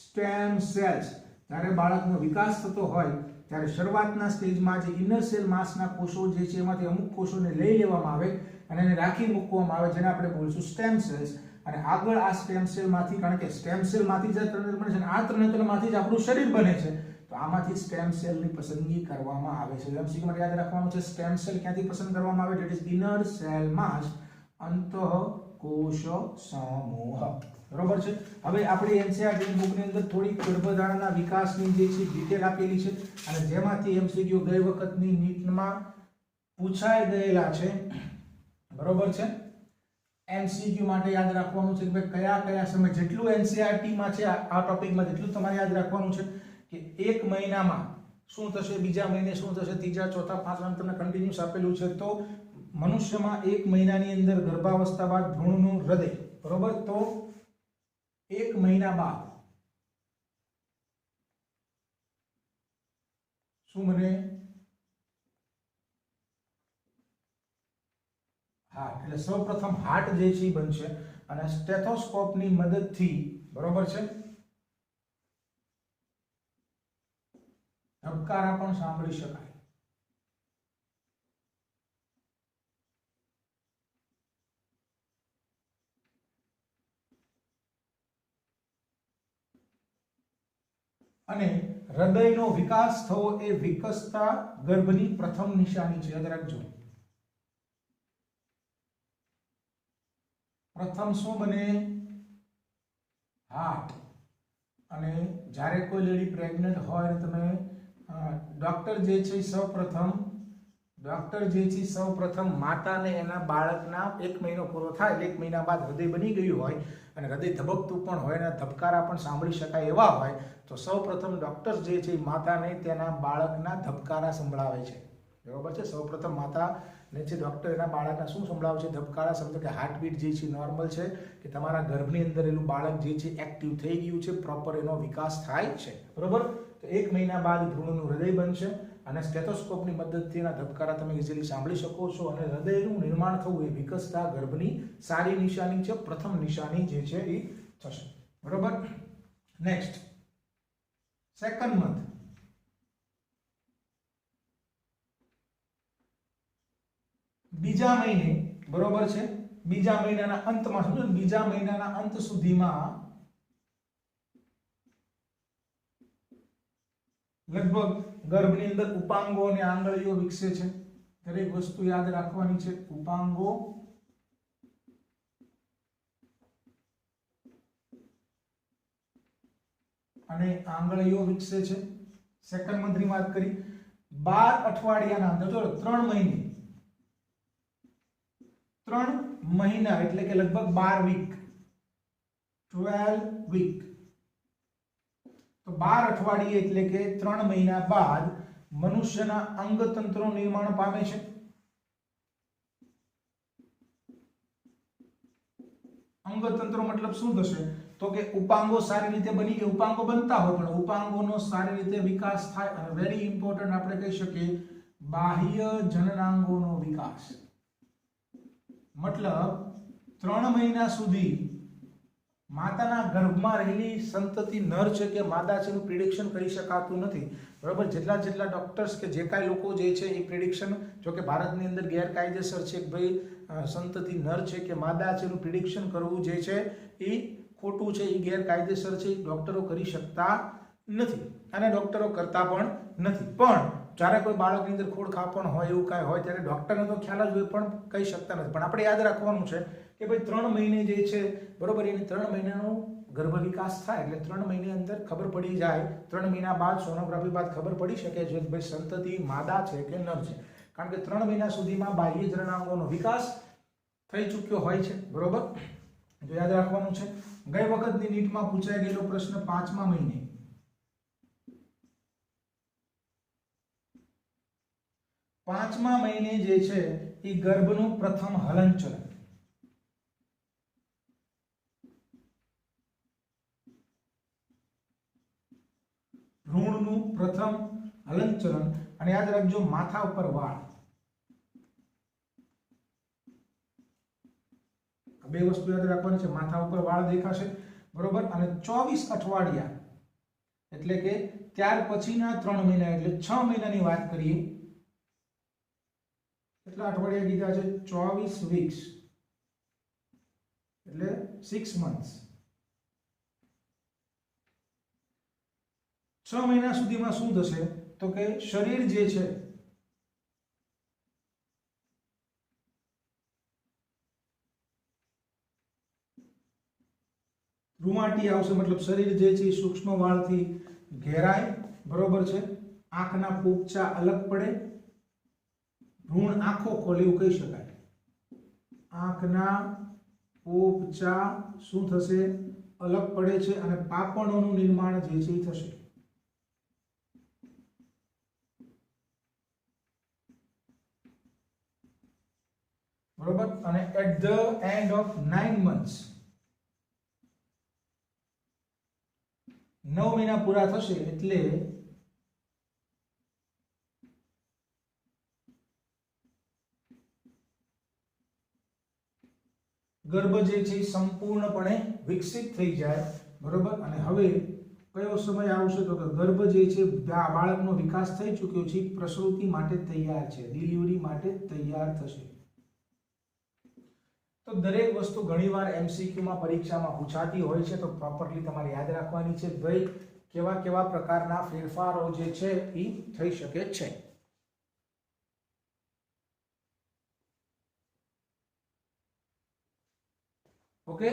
સ્ટેમ સેલ્સ. જ્યારે બાળકનો વિકાસ થતો હોય ત્યારે શરૂઆતના સ્ટેજમાં જે ઇનર સેલ માસના કોષો જે છે એમાંથી અમુક કોષોને લઈ લેવામાં આવે અને એને રાખી મૂકવામાં આવે, જેને આપણે બોલશું સ્ટેમ સેલ્સ. અને આગળ આ સ્ટેમ સેલમાંથી, કારણ કે સ્ટેમ સેલમાંથી જ ત્રણે બને છે, આ ત્રણે ત્રણમાંથી જ આપણું શરીર બને છે, તો આમાંથી સ્ટેમ સેલની પસંદગી કરવામાં આવે છે. એમસીક્યુ માટે યાદ રાખવાનું છે સ્ટેમ સેલ ક્યાંથી પસંદ કરવામાં આવે? ઇટ ઇઝ ઇનર સેલ માસ અંતઃકોષ સમૂહ. બરોબર છે. હવે આપણે એનસીઈઆરટી બુકની અંદર થોડી ગર્ભધારણના વિકાસની જે છે ડિટેલ આપેલી છે, અને જેમાંથી એમસીક્યુ ગઈ વખતની નીટમાં પૂછાઈ ગયેલા છે. બરોબર છે. એમસીક્યુ માટે યાદ રાખવાનું છે કે ભાઈ કયા કયા સમય, જેટલું એનસીઈઆરટીમાં છે આ ટોપિકમાં જેટલું તમારે યાદ રાખવાનું છે કે એક મહિનામાં શું થશે, બીજા મહિને શું થશે, ત્રીજા ચોથા પાંચમા તમને કન્ટિન્યુઅસ આપેલું છે. તો મનુષ્યમાં એક મહિનાની અંદર ગર્ભાવસ્થા બાદ ભ્રૂણનું હૃદય, બરોબર, તો એક મહિના બાદ શું બને? હાર્ટ. એટલે સૌપ્રથમ હાર્ટ જે છે બનશે, અને સ્ટેથોસ્કોપની મદદથી, બરોબર છે, ધબકારા પણ સાંભળી શકાય. અને હૃદયનો વિકાસ થવો એ વિકસતા ગર્ભની પ્રથમ નિશાની છે. યાદ રાખજો. પ્રથમ શું બને? હાર્ટ. અને જ્યારે કોઈ લેડી પ્રેગ્નન્ટ હોય અને તમે ડોક્ટર જે છે સૌપ્રથમ માતાને એના બાળકના એક મહિનો પૂરો થાય એટલે એક મહિના બાદ હૃદય બની ગયું હોય અને હૃદય ધબકતું પણ હોય અને ધબકારા પણ સાંભળી શકાય એવા હોય, તો સૌપ્રથમ ડોક્ટર જે છે માતાને તેના બાળકના ધબકારા સંભળાવે છે. બરોબર છે. સૌપ્રથમ માતાને છે ડોક્ટર એના બાળકના શું સંભળાવે છે? ધબકારા. સમજો કે હાર્ટબીટ જે છે નોર્મલ છે, કે તમારા ગર્ભની અંદર એનું બાળક જે છે એક્ટિવ થઈ ગયું છે, પ્રોપર એનો વિકાસ થાય છે. બરોબર. તો એક મહિના બાદ ભ્રૂણનું હૃદય બનશે અને સ્ટેથોસ્કોપની મદદથી એના ધબકારા તમે ઇઝીલી સાંભળી શકો છો. અને હૃદયનું નિર્માણ થવું એ વિકસતા ગર્ભની સારી નિશાની છે, પ્રથમ નિશાની જે છે એ થશે. બરોબર. Next, second month. બીજા મહિને, બરોબર છે, બીજા મહિનાના અંતમાં, સમજો બીજા મહિનાના અંત સુધીમાં લગભગ ગર્ભની અંદર ઉપાંગો અને આંગળીઓ વિકસે છે. દરેક વસ્તુ યાદ રાખવાની છે. ઉપાંગો અને આંગળીઓ વિકસે છે. સેકન્ડ મંથની વાત કરી. 12 અઠવાડિયાના અંદર, જો 3 મહિને, 3 મહિના એટલે કે લગભગ 12 વીક, 12 વીક. તો 12 અઠવાડિયે એટલે કે 3 મહિના બાદ મનુષ્યના અંગતંત્રનું નિર્માણ પામે છે. અંગતંત્ર મતલબ શું થશે? તો કે ઉપાંગો સારી રીતે બની ગયા. ઉપાંગો બનતા હોય પણ ઉપાંગોનો સારી રીતે વિકાસ થાય. અને વેરી ઇમ્પોર્ટન્ટ આપણે કહી શકીએ બાહ્ય જનનાંગોનો વિકાસ. મતલબ 3 મહિના સુધી માતાના ગર્ભમાં રહેલી સંતતિ નર છે કે માદા છે એનું પ્રિડિક્શન કરી શકાતું નથી. બરાબર. જેટલા ડોક્ટર્સ કે જે કાંઈ લોકો જે છે એ પ્રિડિક્શન, જો કે ભારતની અંદર ગેરકાયદેસર છે કે ભાઈ સંતતિ નર છે કે માદા છે એનું પ્રિડિક્શન કરવું જે છે એ ખોટું છે, એ ગેરકાયદેસર છે, એ ડોક્ટરો કરી શકતા નથી અને ડોક્ટરો કરતા પણ નથી. પણ જ્યારે કોઈ બાળકની અંદર ખોડખાપણ હોય, એવું કાંઈ હોય, ત્યારે ડોક્ટરને તો ખ્યાલ જ હોય પણ કહી શકતા નથી. પણ આપણે યાદ રાખવાનું છે કે ભાઈ 3 મહિને જે છે બરોબર, એની 3 મહિનાનો ગર્ભ વિકાસ થાય એટલે 3 મહિને અંદર ખબર પડી જાય, 3 મહિના બાદ સોનોગ્રાફી બાદ ખબર પડી શકે છે કે ભાઈ સંતતિ માદા છે કે નર છે. કારણ કે 3 મહિના સુધીમાં બાહ્ય જનનાંગોનો વિકાસ થઈ ચૂક્યો હોય છે બરોબર. તો યાદ રાખવાનું છે. ગઈ વખતની નીટમાં પૂછાઈ ગયેલો પ્રશ્ન 5મા મહિને, 5મા મહિને જે છે એ ગર્ભનું પ્રથમ હલનચલન, ભ્રૂણનું પ્રથમ હલનચલન, અને યાદ રાખજો માથા ઉપર વાળ, બે વસ્તુ યાદ રાખવાની છે. માથા ઉપર વાળ દેખાશે બરોબર, અને 24 અઠવાડિયા એટલે કે ત્યાર પછીના 3 મહિના એટલે 6 મહિનાની વાત કરીએ, કેટલા અઠવાડિયા કીધા છે? 24 વીક્સ એટલે 6 મંથ્સ. 6 મહિના સુધીમાં શું થશે તો કે શરીર જે છે રૂંવાટી આવશે, મતલબ શરીર જે છે સૂક્ષ્મ વાળથી ઘેરાય બરોબર છે. આંખના પોપચા અલગ પડે, ભ્રૂણ આંખો ખોલે એવું કહી શકાય. આંખના પોપચા શું થશે? અલગ પડે છે, અને પાપણોનું નિર્માણ જે છે એ થશે. બરોબર. અને at the end of 9 months, 9 મહિના પૂરા થશે એટલે ગર્ભ જે છે સંપૂર્ણપણે વિકસિત થઈ જાય બરોબર. અને હવે કયો સમય આવશે તો કે ગર્ભ જે છે બાળકનો વિકાસ થઈ ચૂક્યો છે, પ્રસૂતિ માટે તૈયાર છે, ડિલિવરી માટે તૈયાર થશે. તો દરેક વસ્તુ ઘણીવાર એમસીક્યુમાં પરીક્ષામાં પૂછાતી હોય છે, તો પ્રોપરલી તમારે યાદ રાખવાની છે ભાઈ કેવા કેવા પ્રકારના ફેરફારો જે છે એ થઈ શકે છે. ઓકે,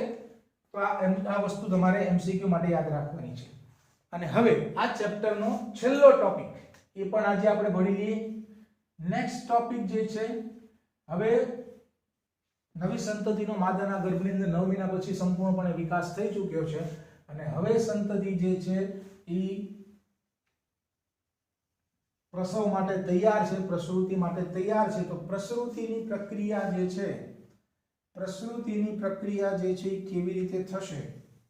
તો આ વસ્તુ તમારે એમસીક્યુ માટે યાદ રાખવાની છે. અને હવે આ ચેપ્ટરનો છેલ્લો ટોપિક એ પણ આજે આપણે ભણી લઈએ. નેક્સ્ટ ટોપિક જે છે, હવે નવી સંતતિનો માદાના ગર્ભની અંદર 9 મહિના પછી સંપૂર્ણપણે વિકાસ થઈ ચૂક્યો છે, અને હવે સંતતિ જે છે એ પ્રસવ માટે તૈયાર છે, પ્રસૂતિ માટે તૈયાર છે. તો પ્રસૂતિની પ્રક્રિયા જે છે, પ્રસૂતિની પ્રક્રિયા જે છે એ કેવી રીતે થશે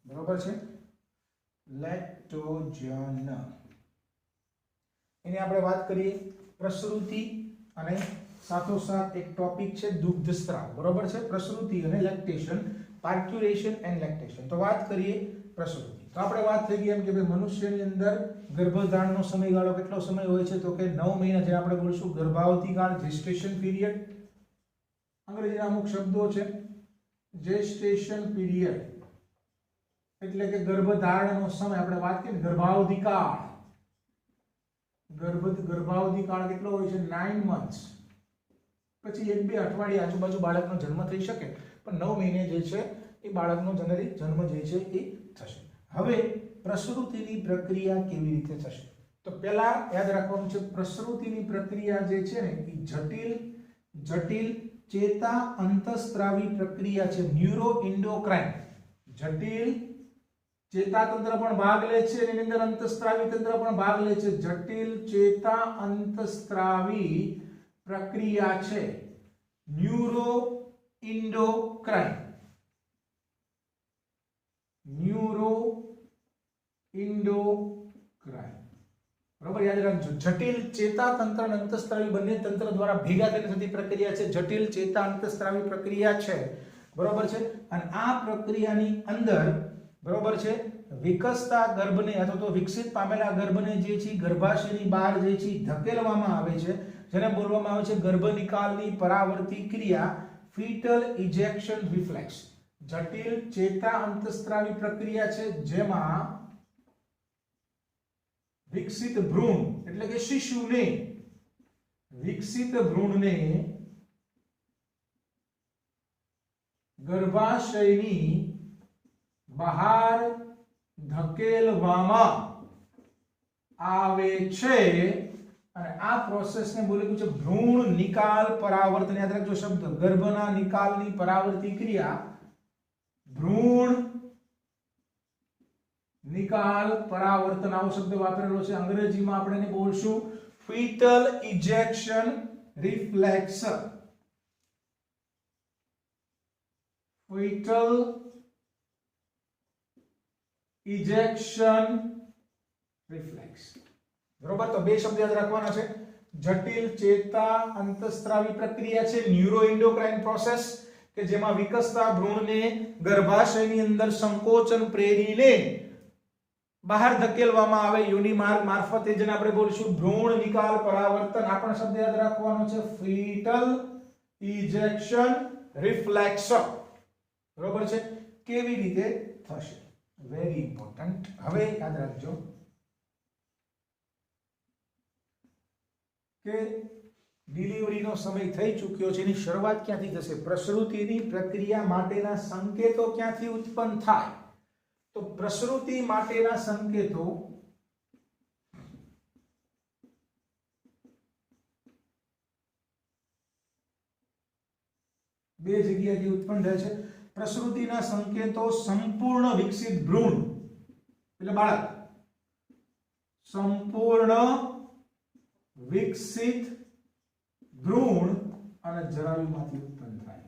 બરોબર છે? લેક્ટોજન, એની આપણે વાત કરીએ. પ્રસૂતિ અને સાથોસાથ એક ટોપિક છે દુગ્ધસ્રાવ બરોબર છે. પ્રસૂતિ અને લેક્ટેશન, પાર્ક્યુલેશન એન્ડ લેક્ટેશન. તો વાત કરીએ પ્રસૂતિ. તો આપણે વાત થઈ ગઈ એમ કે ભાઈ મનુષ્યની અંદર ગર્ભધારણનો સમયગાળો કેટલો સમય હોય છે તો કે 9 મહિના, જે આપણે બોલશું ગર્ભાવધિ કાળ, જેસ્ટેશન પીરિયડ. અંગ્રેજીના અમુક શબ્દો છે. જેસ્ટેશન પીરિયડ એટલે કે ગર્ભધારણનો સમય. આપણે વાત કરીએ ગર્ભાવધિ કાળ, ગર્ભાવધિ કાળ કેટલો હોય છે? 9 મંથ્સ. પછી 1-2 અઠવાડિયા આજુબાજુ બાળકનો જન્મ થઈ શકે, પણ 9 મહિને જે છે એ બાળકનો જનરલી જન્મ જે છે એ થશે. હવે પ્રસૂતિની પ્રક્રિયા કેવી રીતે થશે? તો પહેલા યાદ રાખવાનું છે, પ્રસૂતિની પ્રક્રિયા જે છે ને એ જટિલ ચેતા અંતસ્ત્રાવી પ્રક્રિયા છે, ન્યુરો એન્ડોક્રાઇન. જટિલ ચેતાતંત્ર પણ ભાગ લે છે, એની અંદર અંતસ્ત્રાવી તંત્ર પણ ભાગ લે છે. જટિલ ચેતા અંતસ્ત્રાવી પ્રક્રિયા છે ન્યુરો એન્ડોક્રાઇન. ન્યુરો એન્ડોક્રાઇન બરોબર, યાદ રાખજો. જટિલ ચેતાતંત્ર અને અંતસ્ત્રાવી બંને તંત્ર દ્વારા ભેગા થઈને થતી પ્રક્રિયા છે, જટિલ ચેતા અંતસ્ત્રાવી પ્રક્રિયા છે બરોબર છે. અને આ પ્રક્રિયાની અંદર બરોબર છે વિકસતા ગર્ભને અથવા તો વિકસિત પામેલા ગર્ભને જે છે ગર્ભાશયની બહાર જે છે ધકેલવામાં આવે છે, જેને બોલવામાં આવે છે ગર્ભ નિકાલની પરાવર્તી ક્રિયા, ફીટલ ઇજેક્શન રિફ્લેક્સ. જટિલ ચેતા અંતસ્ત્રાવી પ્રક્રિયા છે જેમાં વિકસિત ભ્રૂણ એટલે કે શિશુને વિકસિત ભ્રૂણને ગર્ભાશયની બહાર ધકેલવામાં આવે છે અને આ પ્રોસેસને બોલેલું છે ભ્રૂણ નિકાલ પરાવર્તન. યાદ રાખજો શબ્દ ગર્ભના નિકાલની પરાવર્તી ક્રિયા ભ્રૂણ નિકાલ પરાવર્તન આવો શબ્દ વાપરેલો છે. અંગ્રેજીમાં આપણે એને બોલશું fetal ejection reflex. Fetal ejection reflex. બરોબર, તો બે શબ્દ યાદ રાખવાના છે. જટિલ ચેતા અંતસ્ત્રાવી પ્રક્રિયા છે ન્યુરોએન્ડોક્રાઇન પ્રોસેસ કે જેમાં વિકસતા ભ્રૂણને ગર્ભાશયની અંદર સંકોચન પ્રેરીને બહાર ધકેલવામાં આવે યોનિ માર્ગ મારફતે, જેને આપણે બોલશું ભ્રૂણ નિકાલ પરાવર્તન. આ પણ શબ્દ યાદ રાખવાનો છે ફીટલ ઇજેક્શન રિફ્લેક્સ. બરોબર છે. કેવી રીતે થશે? Very important. હવે યાદ રાખજો કે ડિલિવરીનો સમય થઈ ચૂક્યો છે. એની શરૂઆત ક્યાંથી થશે? પ્રસૃતિની પ્રક્રિયા માટેના સંકેતો ક્યાંથી ઉત્પન્ન થાય? તો પ્રસૃતિ માટેના સંકેતો બે જગ્યાએથી ઉત્પન્ન થાય છે. પ્રસૃતિના સંકેતો સંપૂર્ણ વિકસિત ભ્રૂણ એટલે બાળક સંપૂર્ણ વિકસિત ભ્રૂણ અને જરાયુમાંથી ઉત્પન્ન થાય.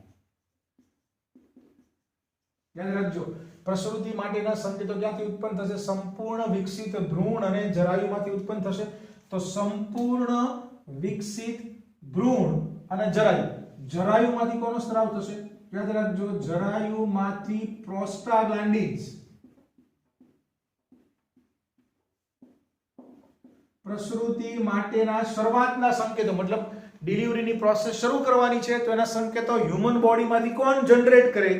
યાદ રાખજો પ્રસૃતિ માટેના સંકેતો ક્યાંથી ઉત્પન્ન થશે? સંપૂર્ણ વિકસિત ભ્રૂણ અને જરાયુમાંથી ઉત્પન્ન થશે. તો સંપૂર્ણ વિકસિત ભ્રૂણ અને જરાયુમાંથી કોનો સ્ત્રાવ થશે? યાદ રાખજો જરાયુમાંથી પ્રોસ્ટાગ્લેન્ડિન્સ. પ્રસૃતિ માટેના શરૂઆતના સંકેતો મતલબ ડિલિવરીની પ્રોસેસ શરૂ કરવાની છે તો એના સંકેતો હ્યુમન બોડીમાંથી કોણ જનરેટ કરે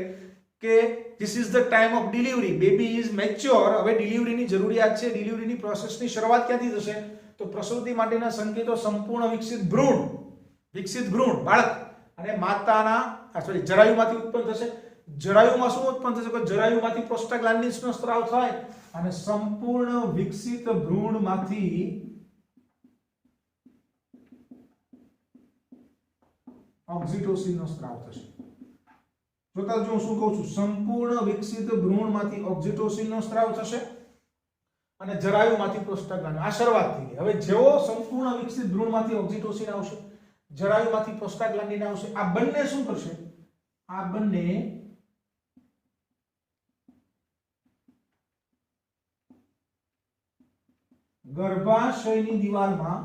કે this is the time of delivery, baby is mature, હવે ડિલિવરીની જરૂરિયાત છે. ડિલિવરીની પ્રોસેસની શરૂઆત ક્યાંથી થશે? તો પ્રસૂતિ માટેના સંકેતો સંપૂર્ણ વિકસિત ભ્રૂણ બાળક અને માતાના જરાયુમાંથી ઉત્પન્ન થશે. જરાયુમાં શું ઉત્પન્ન થશે? કે જરાયુમાંથી પ્રોસ્ટાગ્લેન્ડિન્સનો સ્ત્રાવ થાય અને સંપૂર્ણ વિકસિત ભ્રૂણમાંથી ઓક્સિટોસિનનો સ્ત્રાવ થશે. જોતા જો હું શું કહું છું, સંપૂર્ણ વિકસિત ભ્રૂણમાંથી ઓક્સિટોસિનનો સ્ત્રાવ થશે અને જરાયુમાંથી પ્રોસ્ટાગ્લેન્ડિન. આ શરૂઆત થઈ ગઈ. હવે જેવો સંપૂર્ણ વિકસિત ભ્રૂણમાંથી ઓક્સિટોસિન આવશે, જરાયુમાંથી પ્રોસ્ટાગ્લેન્ડિન આવશે, આ બંને શું કરશે? આ બંને ગર્ભાશયની દિવાલમાં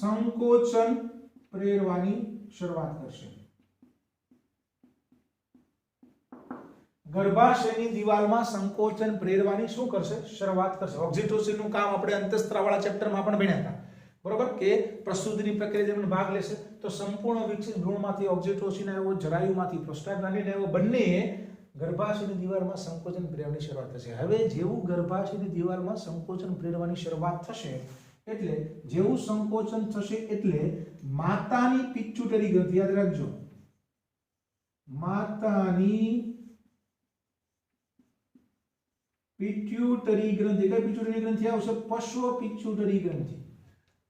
સંકોચન પ્રેરવાની શરૂઆત કરશે. ગર્ભાશયની દિવાલમાં સંકોચન પ્રેરવાની શું કરશે? શરૂઆત કરશે. ઓક્સિટોસિનનું કામ આપણે અંતઃસ્ત્રાવવાળા ચેપ્ટરમાં પણ ભણ્યા હતા. બરોબર કે પ્રસૂતિની પ્રક્રિયા જેમાં ભાગ લેશે તો સંપૂર્ણ વિકસિત ભ્રૂણમાંથી ઓક્સિટોસિન આવ્યો, જરાયુમાંથી પ્રોસ્ટાગ્લેન્ડિન આવ્યો, બંને ગર્ભાશયની દિવાલમાં સંકોચન પ્રેરવાની શરૂઆત થશે. હવે જેવું ગર્ભાશયની દિવાલમાં સંકોચન પ્રેરવાની શરૂઆત થશે એટલે જેવું સંકોચન થશે એટલે માતાની પિટ્યુટરી ગ્રંથિ, યાદ રાખજો માતાની પિટ્યુટરી ગ્રંથિ, કઈ પિટ્યુટરી ગ્રંથિ આવશે? પશ્વ પિટ્યુટરી ગ્રંથિ.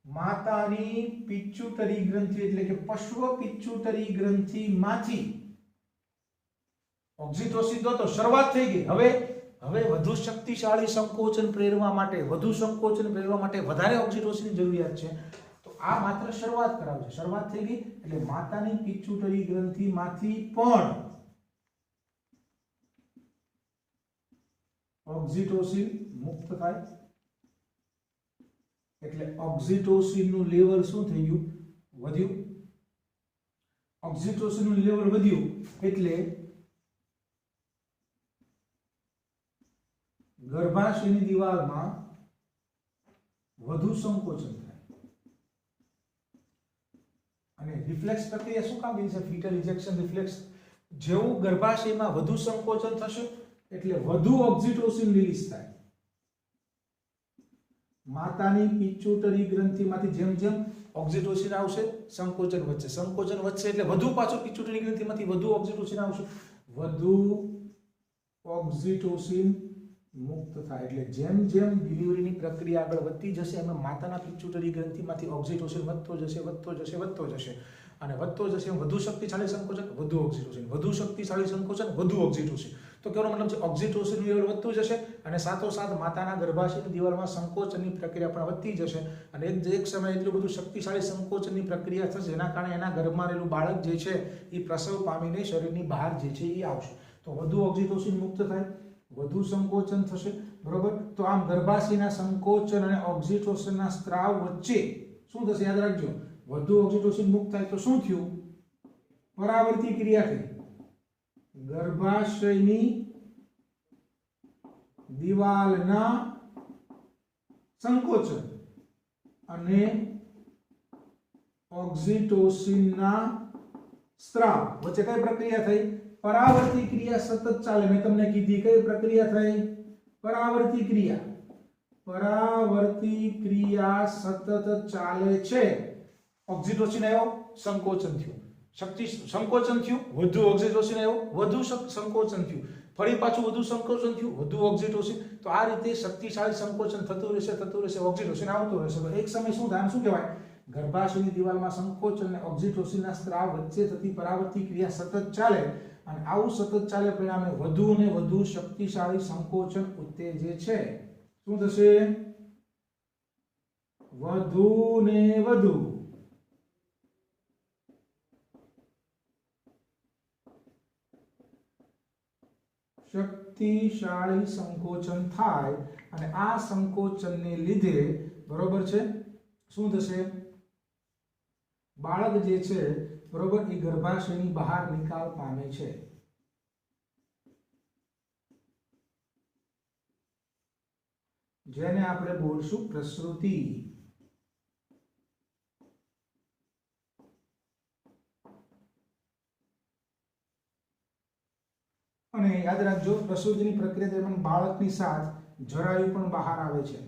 માતાની પિટ્યુટરી ગ્રંથિ એટલે કે પશ્વ પિટ્યુટરી ગ્રંથિમાંથી ઓક્સિટોસિન તો શરૂઆત થઈ ગઈ. હવે વધુ શક્તિશાળી સંકોચન પ્રેરવા માટે વધારે ઓક્સિટોસિનની જરૂરિયાત છે. તો આ માત્ર શરૂઆત કરાવશે. શરૂઆત થઈ ગઈ એટલે માતાની પિટ્યુટરી ગ્રંથિમાંથી પણ ઓક્સિટોસિન મુક્ત થાય એટલે ઓક્સિટોસિનનું લેવલ શું થઈ ગયું? વધ્યું. ઓક્સિટોસિનનું લેવલ વધ્યું એટલે ગર્ભાશયની દિવાલમાં વધુ સંકોચન થાય અને રિફ્લેક્સ પ્રક્રિયા શું કામ છે? ફીટલ ઇજેક્શન રિફ્લેક્સ. જેવું ગર્ભાશયમાં વધુ સંકોચન થશે એટલે વધુ ઓક્સિટોસિન રિલીઝ થાય. માતાની પિટ્યુટરી ગ્રંથિમાંથી જેમ જેમ ઓક્સિટોસિન આવશે સંકોચન વધશે એટલે વધુ પાછું પિટ્યુટરી ગ્રંથિમાંથી વધુ ઓક્સિટોસિન આવશે, વધુ ઓક્સિટોસિન મુક્ત થાય. એટલે જેમ જેમ ડિલિવરીની પ્રક્રિયા આગળ વધતી જશે એમ માતાના પિટ્યુટરી ગ્રંથિમાંથી ઓક્સિટોસિન વધતો જશે અને વધતો જશે એમ વધુ શક્તિશાળી સંકોચન, વધુ ઓક્સિટોસિન, વધુ શક્તિશાળી સંકોચન, વધુ ઓક્સિટોસિન. તો કેવાનો મતલબ છે ઓક્સિટોસિન લેવલ વધતું જશે અને સાથોસાથ માતાના ગર્ભાશયની દિવાલમાં સંકોચનની પ્રક્રિયા પણ વધતી જશે અને એક સમયે એટલું બધું શક્તિશાળી સંકોચનની પ્રક્રિયા થશે જેના કારણે એના ગર્ભમાં રહેલું બાળક જે છે એ પ્રસવ પામીને શરીરની બહાર જે છે એ આવશે. તો વધુ ઓક્સિટોસિન મુક્ત થાય, વધુ સંકોચન થશે, બરોબર. તો આમ ગર્ભાશયના સંકોચન અને ઓક્સિટોસિનના સ્ત્રાવ વચ્ચે શું થશે? યાદ રાખજો, વધુ ઓક્સિટોસિન મુક્ત થાય તો શું થયું? પરાવર્તી ક્રિયા થઈ. ગર્ભાશયની દિવાલના સંકોચન અને ઓક્સિટોસિનના સ્ત્રાવ વચ્ચે કઈ પ્રક્રિયા થઈ? પરાવર્તી ક્રિયા સતત ચાલે. મેં તમને કીધી કઈ પ્રક્રિયા થઈ? પરાવર્તી ક્રિયા. પરાવર્તી ક્રિયા સતત ચાલે છે. ઓક્સિટોસિન આવ્યો, સંકોચન થયું, સંકોચન થયું, વધુ ઓક્સિટોસિન આવ્યો, વધુ સંકોચન થયું, ફરી પાછું વધુ સંકોચન થયું, વધુ ઓક્સિટોસિન. તો આ રીતે શક્તિશાળી સંકોચન થતું રહેશે, ઓક્સિટોસિન આવતું રહેશે. એક સમય શું થાય? શું કહેવાય? ગર્ભાશયની દિવાલમાં સંકોચન અને ઓક્સિટોસિનના સ્ત્રાવ વચ્ચે થતી પરાવર્તી ક્રિયા સતત ચાલે અને આવું સતત ચાલે પરિણામે વધુ ને વધુ શક્તિશાળી સંકોચન ઉત્તેજે છે. શું થશે? વધુ ને વધુ શક્તિશાળી સંકોચન થાય અને આ સંકોચનને લીધે, બરોબર છે, શું થશે? બાળક જે છે, બરોબર, એ ગર્ભાશયની બહાર નિકાલ પામે છે. જેને આપણે બોલશું પ્રસૃતિ. અને યાદ રાખજો, પ્રસૂતિની પ્રક્રિયા દરમિયાન બાળકની સાથ જરાયુ પણ બહાર આવે છે.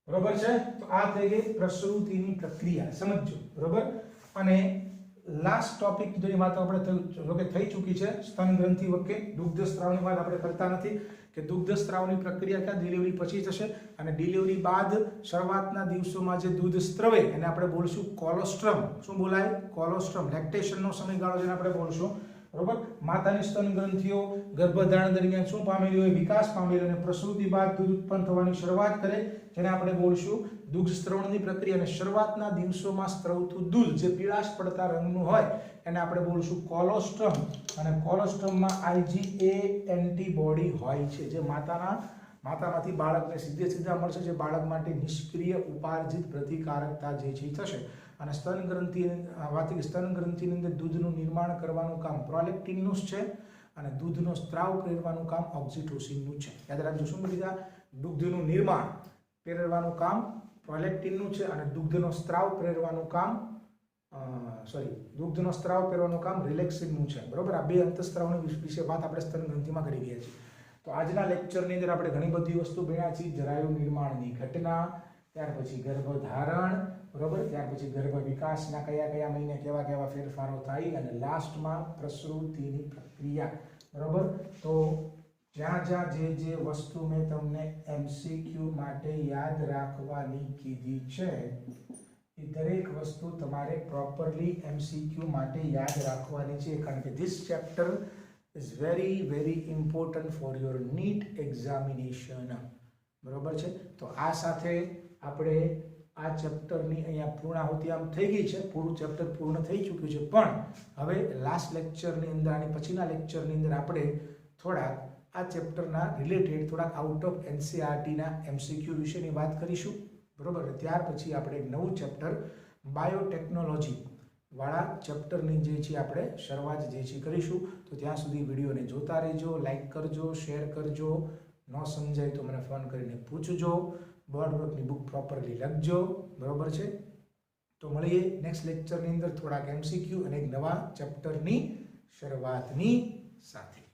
બરોબર છે. તો આ થઈ ગઈ પ્રસૂતિની પ્રક્રિયા, સમજો, બરોબર. અને લાસ્ટ ટોપિક જેની વાત આપણે થઈ ચૂકી છે સ્તન ગ્રંથિ વખતે. દુગ્ધ સ્ત્રાવની વાત આપણે કરતા નથી કે દુગ્ધ સ્ત્રાવની પ્રક્રિયા ક્યાં ડિલિવરી પછી થશે અને ડિલિવરી બાદ શરૂઆતના દિવસોમાં જે દૂધ સ્ત્રવે એને આપણે બોલશું કોલોસ્ટ્રમ. શું બોલાય? કોલોસ્ટ્રમ. લેક્ટેશનનો સમયગાળો જેને આપણે બોલશું, બરોબર. માતાની સ્તન ગ્રંથિઓ ગર્ભધારણ દરમિયાન શું પામેલી હોય? વિકાસ પામેલી અને પ્રસૂતિ બાદ દૂધ ઉત્પન્ન થવાની શરૂઆત કરે જેને આપણે બોલશું દુગ્ધ સ્ત્રવણની પ્રક્રિયા. અને શરૂઆતના દિવસોમાં સ્ત્રવતું દૂધ જે પીળાશ પડતા રંગનું હોય એને આપણે બોલશું કોલોસ્ટ્રમ. અને કોલોસ્ટ્રમમાં IgA એન્ટીબોડી હોય છે જે માતામાંથી બાળકને સીધા મળશે, જે બાળક માટે નિષ્ક્રિય ઉપાર્જિત પ્રતિકારકતા જે છે થશે. અને સ્તન ગ્રંથિની અંદર દૂધનું નિર્માણ કરવાનું કામ પ્રોલેક્ટિનનું છે અને દૂધનો સ્ત્રાવ પ્રેરવાનું કામ ઓક્સિટોસિનનું છે. યાદ રાખજો, શું કીધા? દૂધનું નિર્માણ પ્રેરવાનું કામ પ્રોલેક્ટિનનું છે અને દૂધનો સ્ત્રાવ પ્રેરવાનું કામ રિલેક્સિનનું છે, બરોબર. આ બે અંતઃસ્ત્રાવની વિશે વાત આપણે સ્તન ગ્રંથિમાં કરી ગયા છીએ. તો આજના લેક્ચરની અંદર આપણે ઘણી બધી વસ્તુ ભણ્યા છીએ. જરાયુ નિર્માણની ઘટના, ત્યાર પછી ગર્ભધારણ, બરોબર, ત્યાર પછી ગર્ભ વિકાસના કયા મહિને કેવા ફેરફારો થાય અને લાસ્ટમાં પ્રસૂતિની પ્રક્રિયા, બરોબર. તો જ્યાં જે વસ્તુ મેં તમને MCQ માટે યાદ રાખવાની કીધી છે એ દરેક વસ્તુ તમારે પ્રોપરલી MCQ માટે યાદ રાખવાની છે, કારણ કે this chapter is very important for your NEET examination, બરોબર છે. તો આ સાથે આપણે આ ચેપ્ટરની અહીંયા પૂર્ણાહુતિ આમ થઈ ગઈ છે. પૂરું ચેપ્ટર પૂર્ણ થઈ ચૂક્યું છે, પણ હવે લાસ્ટ લેક્ચરની અંદર અને પછીના લેક્ચરની અંદર આપણે થોડાક આ ચેપ્ટરના રિલેટેડ થોડાક આઉટ ઓફ NCERTના MCQ વિશેની વાત કરીશું, બરોબર. ત્યાર પછી આપણે એક નવું ચેપ્ટર બાયોટેકનોલોજી, વાળા ચેપ્ટરની જે છે આપણે શરૂઆત જે છે કરીશું. તો ત્યાં સુધી વિડીયોને જોતા રહેજો, લાઈક કરજો, શેર કરજો. ન સમજાય તો મને ફોન કરીને પૂછજો. બોર્ડ વર્કની બુક પ્રોપરલી લખજો. બરોબર છે? તો મળીએ નેક્સ્ટ લેક્ચરની અંદર થોડાક MCQ અને એક નવા ચેપ્ટરની શરૂઆતની સાથે.